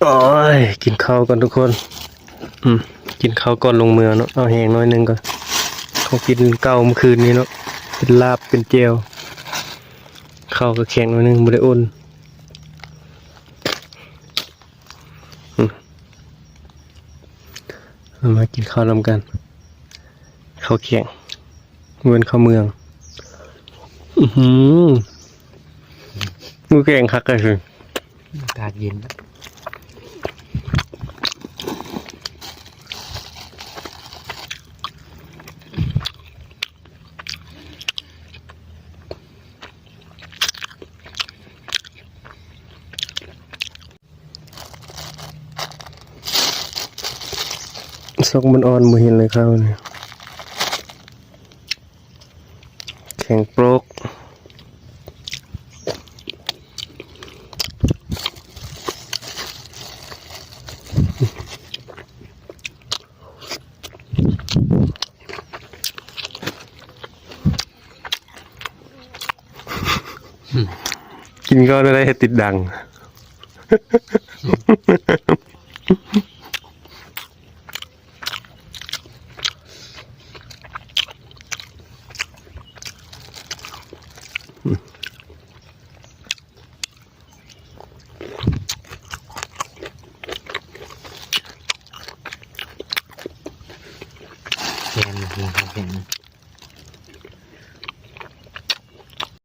โอ้ยกินข้าวก่อนทุกคนกินข้าวก่อนลงเมืองเนาะเอาแห้งน้อยนึงก่อนเขากินเก่าเมื่อคืนนี้เนาะเป็นลาบเป็นเจียวข้าวก็แข็งน้อยนึงไม่ได้อุ่นมากินข้าวนำกันข้าวแข็งเหมือนข้าวเมืองมือแกงคักเลยคืออากาศเย็นซอกมันอ่อนมือเห็นเลยข้าวเนี่ยแข็งโปรกกินก็ได้ติดดังแกนจริงครับ